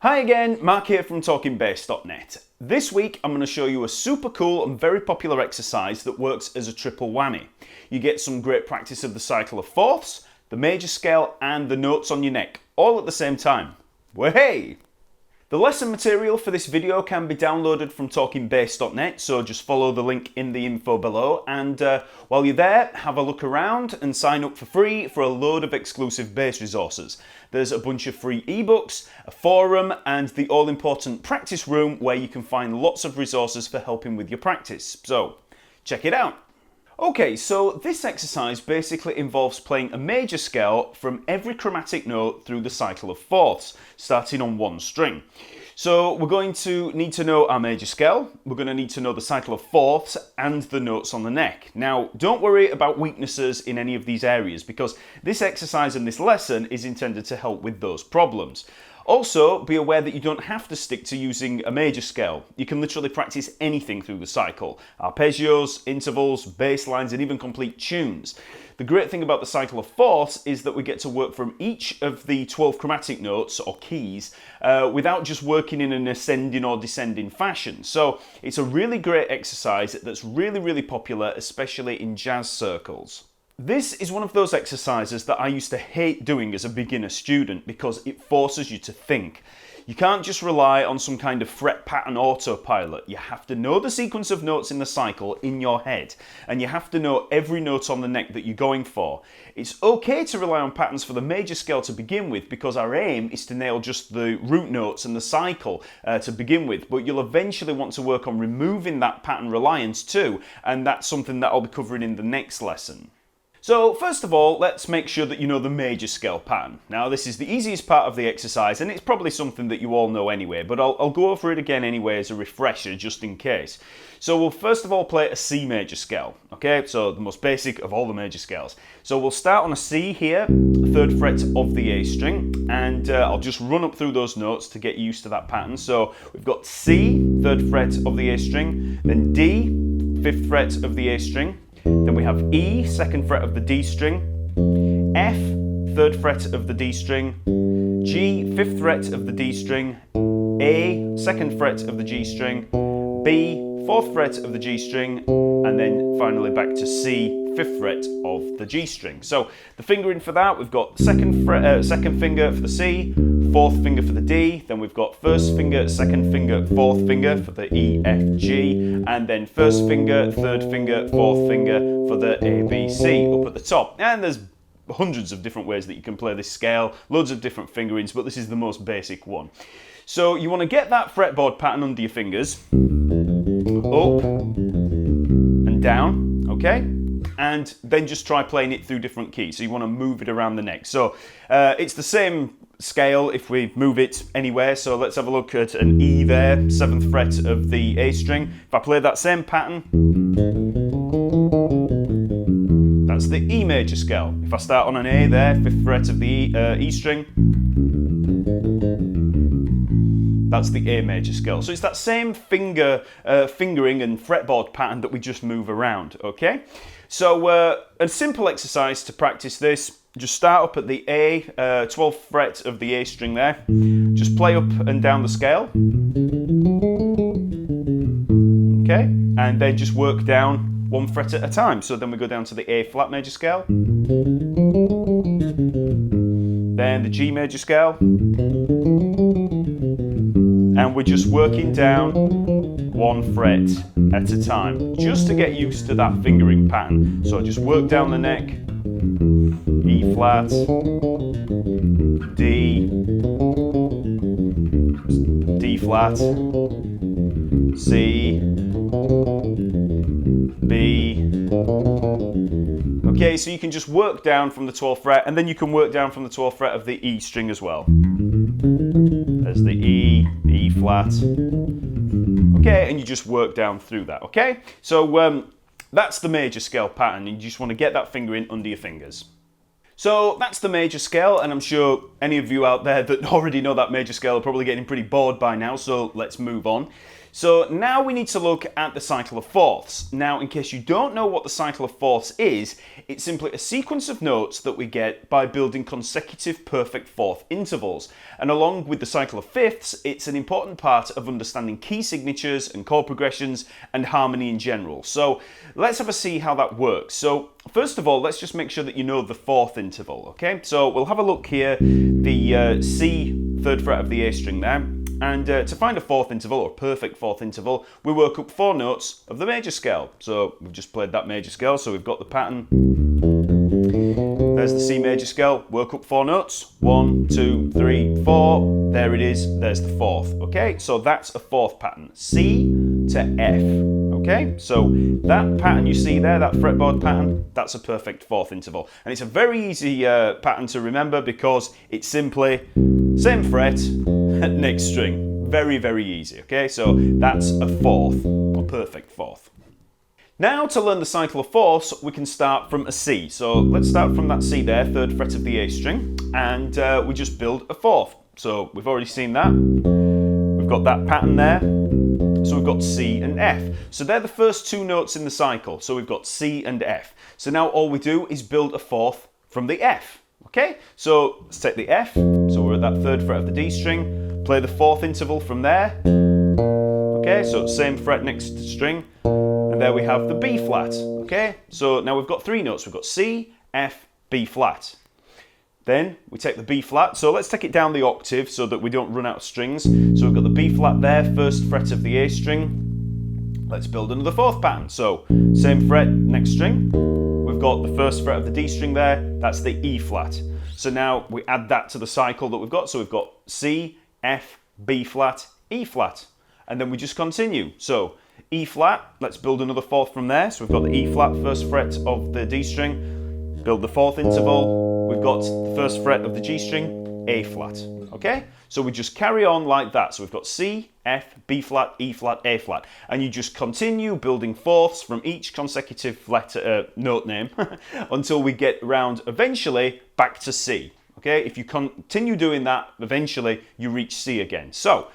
Hi again, Mark here from TalkingBass.net. This week I'm going to show you a super cool and very popular exercise that works as a triple whammy. You get some great practice of the cycle of fourths, the major scale and the notes on your neck, all at the same time. Way! The lesson material for this video can be downloaded from TalkingBass.net, so just follow the link in the info below, and while you're there, have a look around and sign up for free for a load of exclusive bass resources. There's a bunch of free ebooks, a forum, and the all-important practice room where you can find lots of resources for helping with your practice. So, check it out. Okay, so this exercise basically involves playing a major scale from every chromatic note through the cycle of fourths, starting on one string. So we're going to need to know our major scale, we're going to need to know the cycle of fourths and the notes on the neck. Now, don't worry about weaknesses in any of these areas because this exercise and this lesson is intended to help with those problems. Also, be aware that you don't have to stick to using a major scale. You can literally practice anything through the cycle. Arpeggios, intervals, bass lines, and even complete tunes. The great thing about the cycle of fourths is that we get to work from each of the 12 chromatic notes, or keys, without just working in an ascending or descending fashion. So, it's a really great exercise that's really popular, especially in jazz circles. This is one of those exercises that I used to hate doing as a beginner student because it forces you to think. You can't just rely on some kind of fret pattern autopilot. You have to know the sequence of notes in the cycle in your head, and you have to know every note on the neck that you're going for. It's okay to rely on patterns for the major scale to begin with because our aim is to nail just the root notes and the cycle to begin with, but you'll eventually want to work on removing that pattern reliance too, and that's something that I'll be covering in the next lesson. So first of all, let's make sure that you know the major scale pattern. Now this is the easiest part of the exercise and it's probably something that you all know anyway, but I'll go over it again anyway as a refresher just in case. So we'll first of all play a C major scale, okay? So the most basic of all the major scales. So we'll start on a C here, 3rd fret of the A string, and I'll just run up through those notes to get used to that pattern. So we've got C, 3rd fret of the A string, then D, 5th fret of the A string, then we have E, 2nd fret of the D string, F, 3rd fret of the D string, G, 5th fret of the D string, A, 2nd fret of the G string, B, 4th fret of the G string, and then finally back to C, 5th fret of the G string. So the fingering for that, we've got second finger for the C, 4th finger for the D, then we've got 1st finger, 2nd finger, 4th finger for the E, F, G, and then 1st finger, 3rd finger, 4th finger for the A, B, C up at the top. And there's hundreds of different ways that you can play this scale, loads of different fingerings, but this is the most basic one. So you want to get that fretboard pattern under your fingers, up and down, okay? And then just try playing it through different keys. So you want to move it around the neck. So it's the same scale if we move it anywhere. So let's have a look at an E there, 7th fret of the A string. If I play that same pattern, that's the E major scale. If I start on an A there, 5th fret of the E string, that's the A major scale. So it's that same fingering and fretboard pattern that we just move around, okay? So a simple exercise to practice this, just start up at the A, 12th fret of the A string there. Just play up and down the scale. Okay? And then just work down 1 fret at a time. So then we go down to the A flat major scale. Then the G major scale. And we're just working down 1 fret at a time, just to get used to that fingering pattern. So just work down the neck, E flat, D, D flat, C, B. Okay, so you can just work down from the 12th fret, and then you can work down from the 12th fret of the E string as well. There's the E, E flat. Okay, and you just work down through that, okay? So that's the major scale pattern. You just want to get that fingering under your fingers. So that's the major scale, and I'm sure any of you out there that already know that major scale are probably getting pretty bored by now, so let's move on. So now we need to look at the cycle of fourths. Now, in case you don't know what the cycle of fourths is, it's simply a sequence of notes that we get by building consecutive perfect fourth intervals. And along with the cycle of fifths, it's an important part of understanding key signatures and chord progressions and harmony in general. So let's have a see how that works. So first of all, let's just make sure that you know the fourth interval, okay? So we'll have a look here, the C, 3rd fret of the A string there. And to find a fourth interval, or a perfect fourth interval, we work up 4 notes of the major scale. So we've just played that major scale, so we've got the pattern. There's the C major scale, work up 4 notes. 1, 2, 3, 4. There it is, there's the fourth. Okay, so that's a fourth pattern. C to F. Okay, so that pattern you see there, that fretboard pattern, that's a perfect fourth interval. And it's a very easy pattern to remember because it's simply same fret, next string. Very, very easy, okay? So that's a fourth, a perfect fourth. Now to learn the cycle of fourths, we can start from a C. So let's start from that C there, 3rd fret of the A string, and we just build a fourth. So we've already seen that. We've got that pattern there. So we've got C and F. So they're the first 2 notes in the cycle. So we've got C and F. So now all we do is build a fourth from the F. Okay, so let's take the F, so we're at that 3rd fret of the D string, play the fourth interval from there. Okay, so same fret next string, and there we have the B flat. Okay, so now we've got 3 notes, we've got C, F, B flat. Then we take the B flat, so let's take it down the octave so that we don't run out of strings. So we've got the B flat there, 1st fret of the A string. Let's build another fourth pattern, so same fret, next string. We've got the 1st fret of the D string there, that's the E flat. So now we add that to the cycle that we've got. So we've got C, F, B flat, E flat. And then we just continue. So E flat, let's build another fourth from there. So we've got the E flat, 1st fret of the D string, build the fourth interval. We've got the 1st fret of the G string, A flat. Okay? So we just carry on like that. So we've got C, F, B flat, E flat, A flat. And you just continue building fourths from each consecutive letter, note name until we get around eventually back to C. Okay? If you continue doing that, eventually you reach C again. So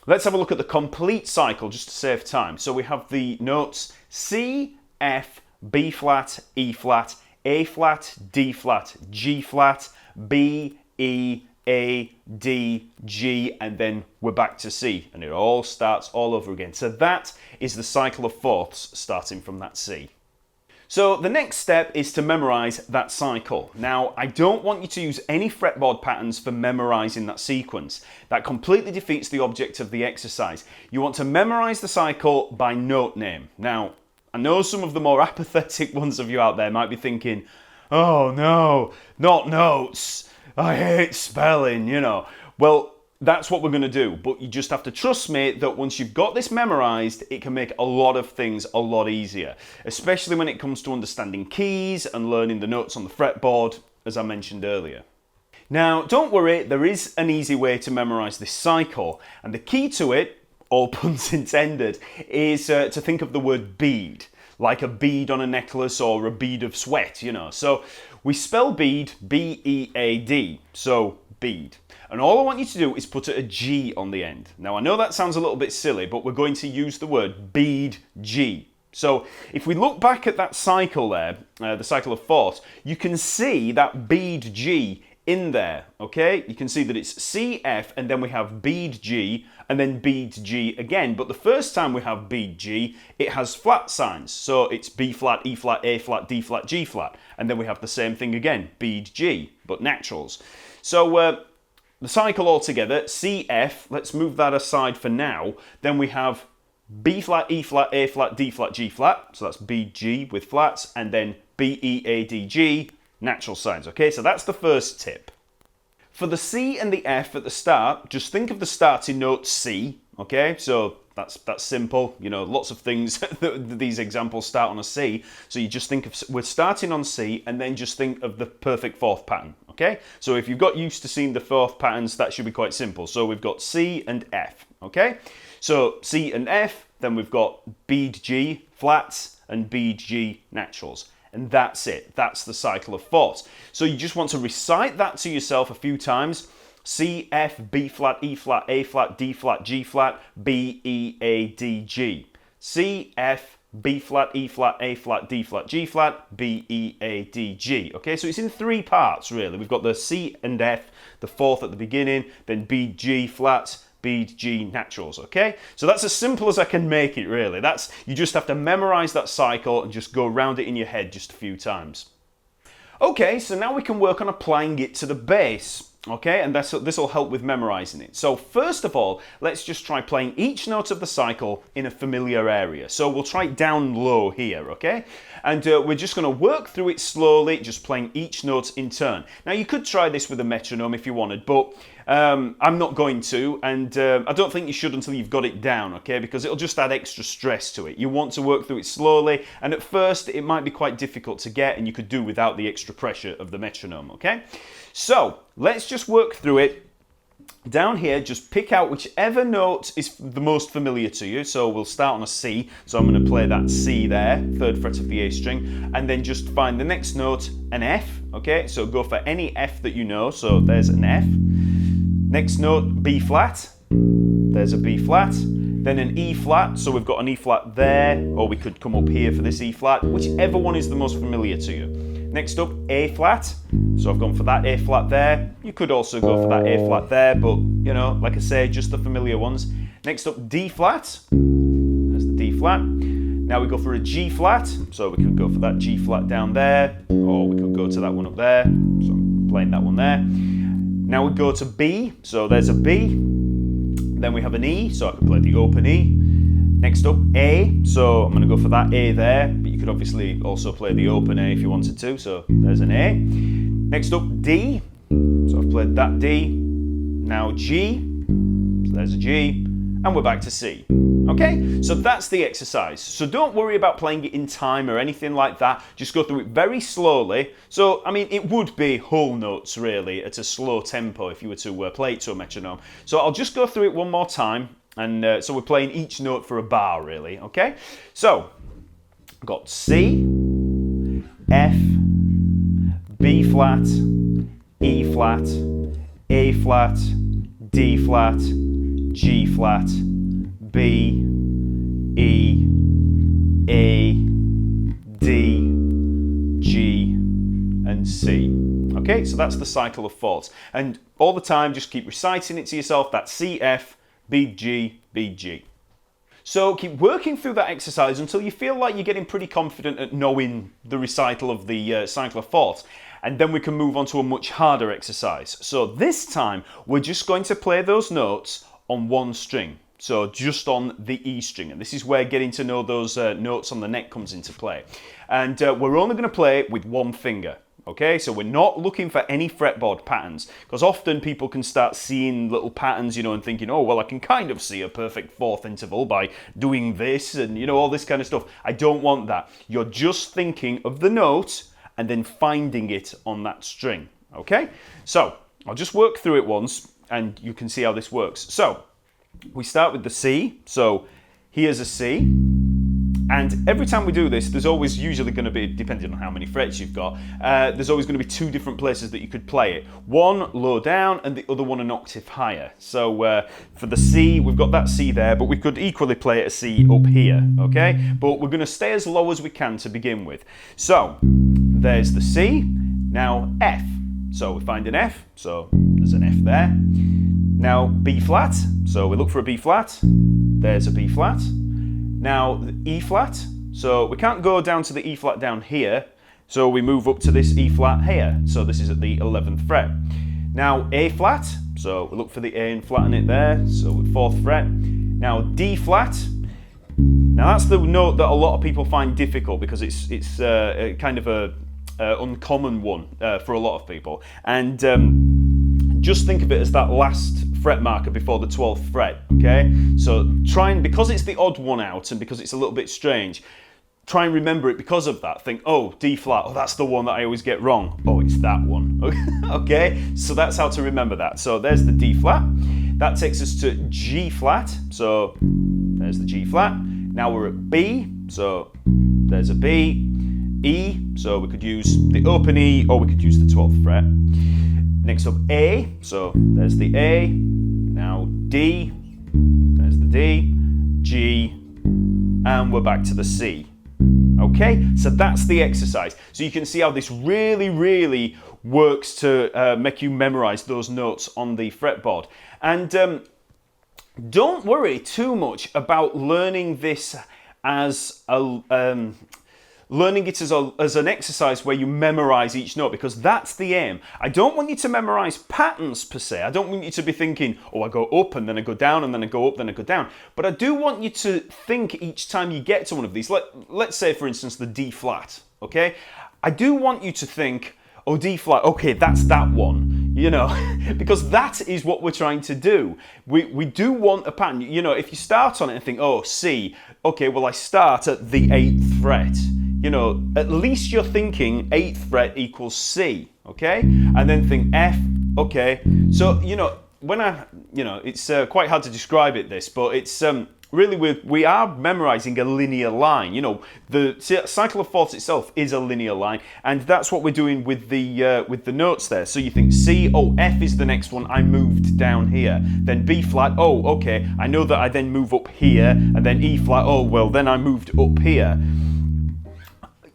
let's have a look at the complete cycle just to save time. So we have the notes C, F, B flat, E flat, A flat, D flat, G flat, B, E, A, D, G, and then we're back to C, and it all starts all over again. So that is the cycle of fourths starting from that C. So the next step is to memorize that cycle. Now, I don't want you to use any fretboard patterns for memorizing that sequence. That completely defeats the object of the exercise. You want to memorize the cycle by note name. Now, I know some of the more apathetic ones of you out there might be thinking, oh no, not notes. I hate spelling, you know. Well, that's what we're going to do, but you just have to trust me that once you've got this memorized, it can make a lot of things a lot easier, especially when it comes to understanding keys and learning the notes on the fretboard, as I mentioned earlier. Now, don't worry, there is an easy way to memorize this cycle, and the key to it, all puns intended, is to think of the word bead, like a bead on a necklace or a bead of sweat, you know. So we spell bead, B-E-A-D, so bead. And all I want you to do is put a G on the end. Now, I know that sounds a little bit silly, but we're going to use the word bead G. So if we look back at that cycle there, the cycle of fourths, you can see that bead G in there, okay? You can see that it's C, F, and then we have bead G, and then bead G again. But the first time we have bead G, it has flat signs. So it's B flat, E flat, A flat, D flat, G flat. And then we have the same thing again, bead G, but naturals. So the cycle altogether, C, F, let's move that aside for now. Then we have B flat, E flat, A flat, D flat, G flat. So that's bead G with flats, and then B, E, A, D, G, natural signs. Okay, so that's the first tip. For the C and the F at the start, just think of the starting note C, okay? So that's simple. You know, lots of things, these examples start on a C. So you just think of, we're starting on C, and then just think of the perfect fourth pattern, okay? So if you've got used to seeing the fourth patterns, that should be quite simple. So we've got C and F, okay? So C and F, then we've got bead G, flats, and bead G, naturals. And that's it. That's the cycle of fourths. So you just want to recite that to yourself a few times. C, F, B flat, E flat, A flat, D flat, G flat, B, E, A, D, G. C, F, B flat, E flat, A flat, D flat, G flat, B, E, A, D, G. Okay, so it's in 3 parts really. We've got the C and F, the 4th at the beginning, then B, G flats, B, G naturals, okay? So that's as simple as I can make it really. You just have to memorize that cycle and just go around it in your head just a few times. Okay, so now we can work on applying it to the bass. Okay, and this will help with memorizing it. So first of all, let's just try playing each note of the cycle in a familiar area. So we'll try down low here, okay? And we're just going to work through it slowly, just playing each note in turn. Now you could try this with a metronome if you wanted, but I'm not going to, and I don't think you should until you've got it down, okay? Because it'll just add extra stress to it. You want to work through it slowly, and at first it might be quite difficult to get, and you could do without the extra pressure of the metronome, okay? So let's just work through it. Down here, just pick out whichever note is the most familiar to you. So we'll start on a C. So I'm going to play that C there, 3rd fret of the A string, and then just find the next note, an F. Okay, so go for any F that you know. So there's an F. Next note, B flat. There's a B flat. Then an E flat. So we've got an E flat there, or we could come up here for this E flat, whichever one is the most familiar to you. Next up, A flat. So I've gone for that A flat there. You could also go for that A flat there, but you know, like I say, just the familiar ones. Next up, D flat. There's the D flat. Now we go for a G flat. So we could go for that G flat down there, or we could go to that one up there. So I'm playing that one there. Now we go to B. So there's a B. Then we have an E. So I could play the open E. Next up, A, so I'm going to go for that A there, but you could obviously also play the open A if you wanted to, so there's an A. Next up, D, so I've played that D. Now G, so there's a G, and we're back to C. Okay, so that's the exercise. So don't worry about playing it in time or anything like that, just go through it very slowly. So, I mean, it would be whole notes really at a slow tempo if you were to play it to a metronome. So I'll just go through it one more time. And so we're playing each note for a bar, really, okay? So, I've got C, F, B flat, E flat, A flat, D flat, G flat, B, E, A, D, G, and C. Okay, so that's the cycle of 4ths. And all the time, just keep reciting it to yourself, that's C, F, B, G, B, G. So keep working through that exercise until you feel like you're getting pretty confident at knowing the recital of the cycle of 4ths. And then we can move on to a much harder exercise. So this time, we're just going to play those notes on one string. So just on the E string. And this is where getting to know those notes on the neck comes into play. And we're only going to play it with one finger. Okay, so we're not looking for any fretboard patterns, because often people can start seeing little patterns, you know, and thinking, oh, well, I can kind of see a perfect 4th interval by doing this and, you know, all this kind of stuff. I don't want that. You're just thinking of the note and then finding it on that string, okay? So I'll just work through it once and you can see how this works. So we start with the C. So here's a C. And every time we do this, there's always usually going to be, depending on how many frets you've got, there's always going to be 2 different places that you could play it. One low down and the other one an octave higher. So for the C, we've got that C there, but we could equally play it a C up here, okay? But we're going to stay as low as we can to begin with. So there's the C, now F. So we find an F, so there's an F there. Now B flat, so we look for a B flat, there's a B flat. Now the E flat, so we can't go down to the E flat down here, so we move up to this E flat here, so this is at the 11th fret. Now A flat, so we look for the A and flatten it there, so 4th fret. Now D flat, now that's the note that a lot of people find difficult because it's kind of a uncommon one for a lot of people, and just think of it as that last fret marker before the 12th fret, okay? So try and, because it's the odd one out and because it's a little bit strange, try and remember it because of that. Think, oh, D flat, oh, that's the one that I always get wrong. Oh, it's that one, okay? So that's how to remember that. So there's the D flat. That takes us to G flat. So there's the G flat. Now we're at B, so there's a B. E, so we could use the open E or we could use the 12th fret. Next up, A. So there's the A. Now D. There's the D. G. And we're back to the C. Okay, so that's the exercise. So you can see how this really works to make you memorize those notes on the fretboard. And don't worry too much about learning this as as an exercise where you memorize each note, because that's the aim. I don't want you to memorize patterns per se. I don't want you to be thinking, oh, I go up and then I go down and then I go up, then I go down. But I do want you to think each time you get to one of these. Let's say, for instance, the D flat, okay? I do want you to think, oh, D flat, okay, that's that one, you know, because that is what we're trying to do. We do want a pattern. You know, if you start on it and think, oh, C, okay, well, I start at the 8th fret. You know, at least you're thinking 8th fret equals C, okay? And then think F, okay? So, you know, it's quite hard to describe it, but it's really we are memorizing a linear line. You know, the cycle of fourths itself is a linear line, and that's what we're doing with the notes there. So you think C, oh, F is the next one, I moved down here. Then B flat, oh, okay, I know that I then move up here, and then E flat, oh, well, then I moved up here.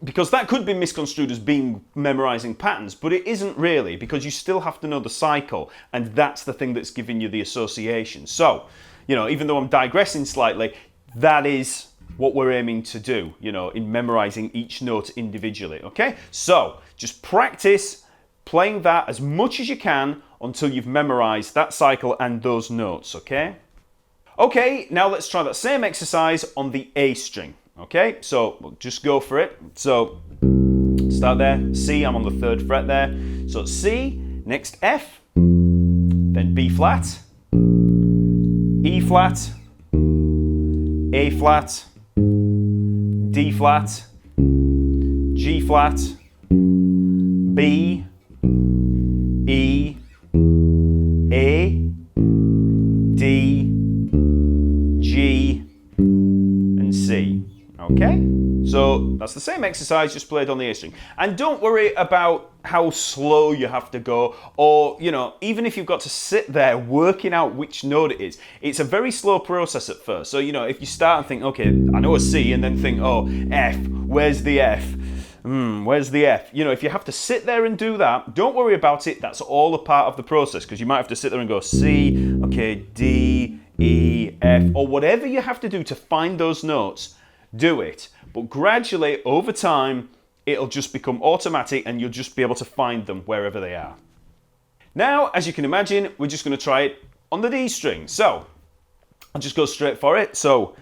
Because that could be misconstrued as being memorizing patterns, but it isn't really, because you still have to know the cycle, and that's the thing that's giving you the association. So, you know, even though I'm digressing slightly, that is what we're aiming to do, you know, in memorizing each note individually, okay? So, just practice playing that as much as you can until you've memorized that cycle and those notes, okay? Okay, now let's try that same exercise on the A string. Okay, so we'll just go for it. So start there, C, I'm on the 3rd fret there. So C, next F, then B flat, E flat, A flat, D flat, G flat, B, E, A, D, G, and C. Okay, so that's the same exercise, just played on the A string. And don't worry about how slow you have to go, or, you know, even if you've got to sit there working out which note it is, it's a very slow process at first. So, you know, if you start and think, okay, I know a C, and then think, oh, F, where's the F? Where's the F? You know, if you have to sit there and do that, don't worry about it. That's all a part of the process, because you might have to sit there and go C, okay, D, E, F, or whatever you have to do to find those notes. Do it, but gradually over time it'll just become automatic and you'll just be able to find them wherever they are. Now, as you can imagine, we're just going to try it on the D string. So I'll just go straight for it. So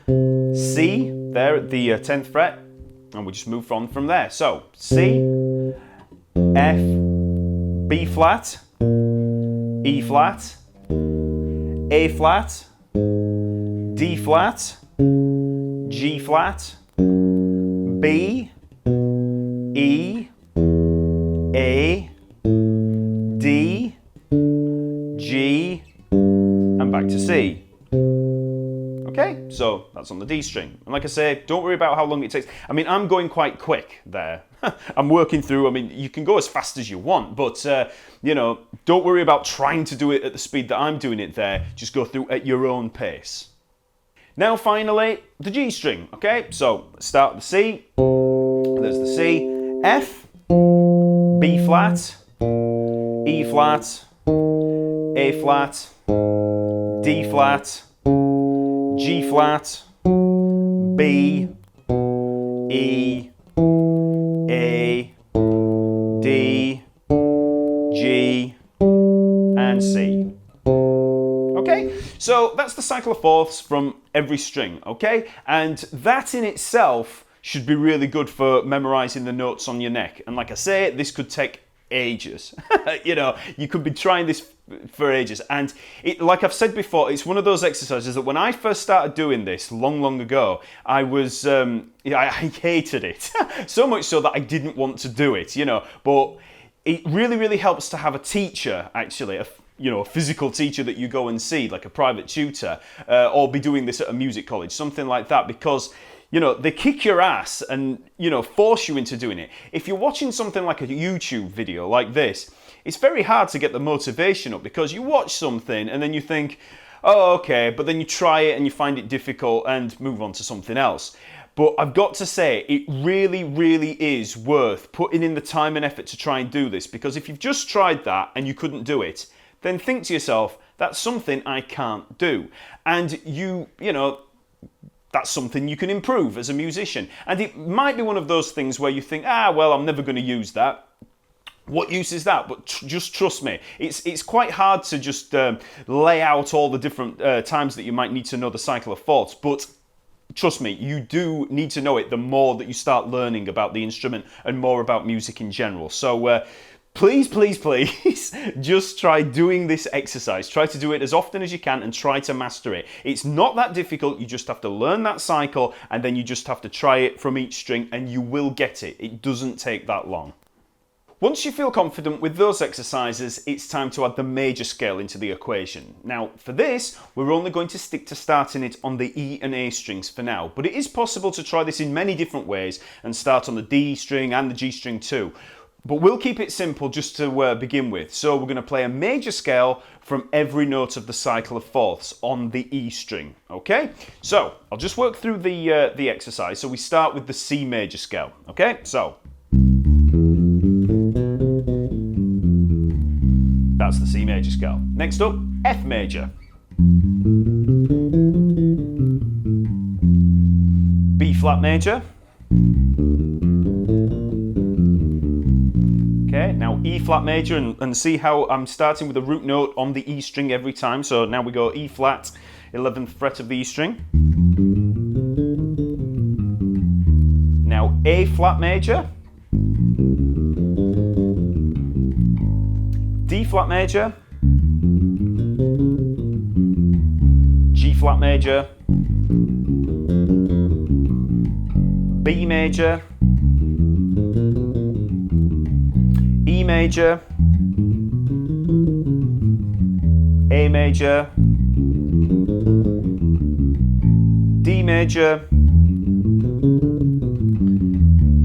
C there at the 10th fret, and we just move on from there. So C, F, B flat, E flat, A flat, D flat, G flat, B, E, A, D, G, and back to C. Okay, so that's on the D string. And like I say, don't worry about how long it takes. I mean, I'm going quite quick there. I'm working through, I mean, you can go as fast as you want, but, you know, don't worry about trying to do it at the speed that I'm doing it there. Just go through at your own pace. Now, finally, the G string, okay? So, start the C, there's the C, F, B flat, E flat, A flat, D flat, G flat, B, E, A, D, G, and C. Okay, so that's the cycle of fourths from every string, okay? And that in itself should be really good for memorizing the notes on your neck. And like I say, this could take ages. You know, you could be trying this for ages. And like I've said before, it's one of those exercises that when I first started doing this long ago, I was, I hated it. So much so that I didn't want to do it, you know. But it really helps to have a teacher, actually, a physical teacher that you go and see, like a private tutor, or be doing this at a music college, something like that, because, you know, they kick your ass and, you know, force you into doing it. If you're watching something like a YouTube video like this, it's very hard to get the motivation up because you watch something and then you think, oh, okay, but then you try it and you find it difficult and move on to something else. But I've got to say, it really, really is worth putting in the time and effort to try and do this, because if you've just tried that and you couldn't do it, then think to yourself, that's something I can't do. And you know, that's something you can improve as a musician. And it might be one of those things where you think, well, I'm never going to use that. What use is that? But just trust me, it's quite hard to just lay out all the different times that you might need to know the cycle of fourths. But trust me, you do need to know it the more that you start learning about the instrument and more about music in general. So please, please, please, just try doing this exercise. Try to do it as often as you can and try to master it. It's not that difficult. You just have to learn that cycle and then you just have to try it from each string and you will get it. It doesn't take that long. Once you feel confident with those exercises, it's time to add the major scale into the equation. Now, for this, we're only going to stick to starting it on the E and A strings for now, but it is possible to try this in many different ways and start on the D string and the G string too. But we'll keep it simple just to begin with. So we're going to play a major scale from every note of the cycle of fourths on the E string, okay? So I'll just work through the exercise. So we start with the C major scale, okay? So that's the C major scale. Next up, F major. B flat major. Okay, now E flat major, and see how I'm starting with a root note on the E string every time. So now we go E flat, 11th fret of the E string. Now A flat major. D flat major, G flat major, B major, E major, A major, D major,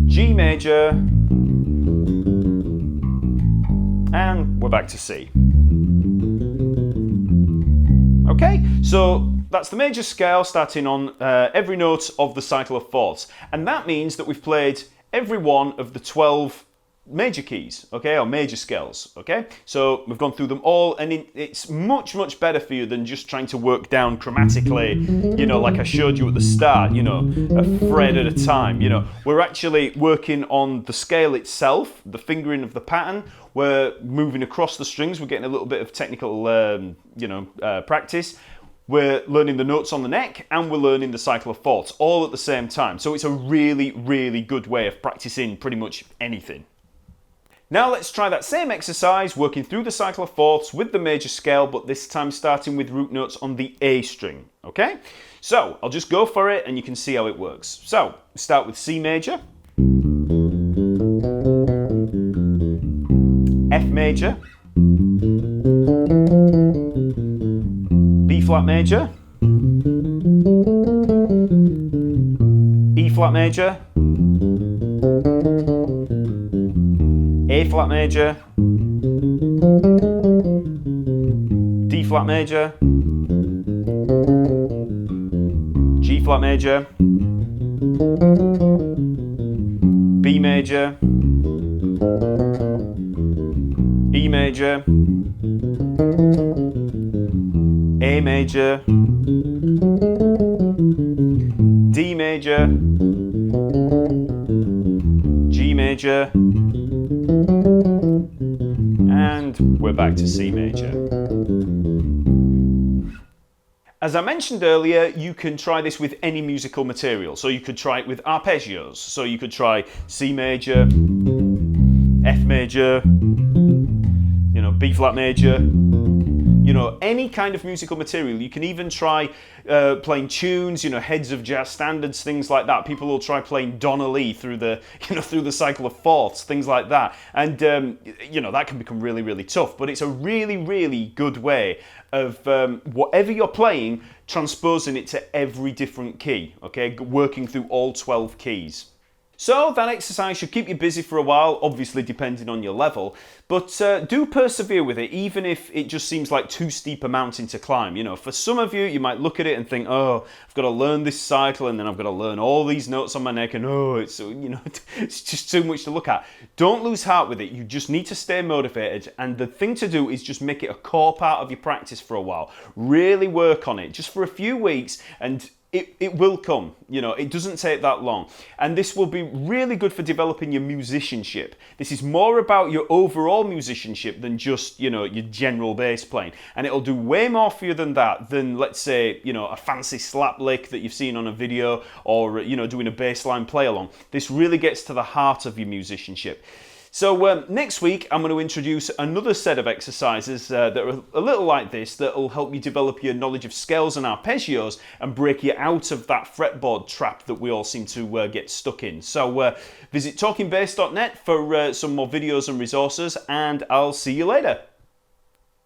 G major, and we're back to C. Okay, so that's the major scale starting on every note of the cycle of fourths. And that means that we've played every one of the 12 major keys, okay, or major scales, okay? So we've gone through them all, and it's much, much better for you than just trying to work down chromatically, you know, like I showed you at the start, you know, a fret at a time, you know. We're actually working on the scale itself, the fingering of the pattern. We're moving across the strings. We're getting a little bit of technical, practice. We're learning the notes on the neck, and we're learning the cycle of fourths all at the same time. So it's a really, really good way of practicing pretty much anything. Now let's try that same exercise, working through the cycle of fourths with the major scale, but this time starting with root notes on the A string, okay? So I'll just go for it and you can see how it works. So start with C major, F major, B flat major, E flat major, A flat major, D flat major, G flat major, B major, E major, A major, D major, G major, and we're back to C major. As I mentioned earlier, you can try this with any musical material. So you could try it with arpeggios. So you could try C major, F major, you know, B flat major, you know, any kind of musical material. You can even try playing tunes, you know, heads of jazz standards, things like that. People will try playing Donna Lee through the, you know, through the cycle of fourths, things like that. And, you know, that can become really, really tough. But it's a really, really good way of whatever you're playing, transposing it to every different key, okay? Working through all 12 keys. So that exercise should keep you busy for a while, obviously depending on your level, but do persevere with it, even if it just seems like too steep a mountain to climb. You know, for some of you, you might look at it and think, oh, I've got to learn this cycle, and then I've got to learn all these notes on my neck, and oh, it's, you know, it's just too much to look at. Don't lose heart with it. You just need to stay motivated, and the thing to do is just make it a core part of your practice for a while. Really work on it, just for a few weeks, and it will come. You know, it doesn't take that long. And this will be really good for developing your musicianship. This is more about your overall musicianship than just, you know, your general bass playing. And it'll do way more for you than that, than, let's say, you know, a fancy slap lick that you've seen on a video, or, you know, doing a bass line play along. This really gets to the heart of your musicianship. So next week I'm going to introduce another set of exercises that are a little like this, that will help you develop your knowledge of scales and arpeggios and break you out of that fretboard trap that we all seem to get stuck in. So visit TalkingBass.net for some more videos and resources, and I'll see you later.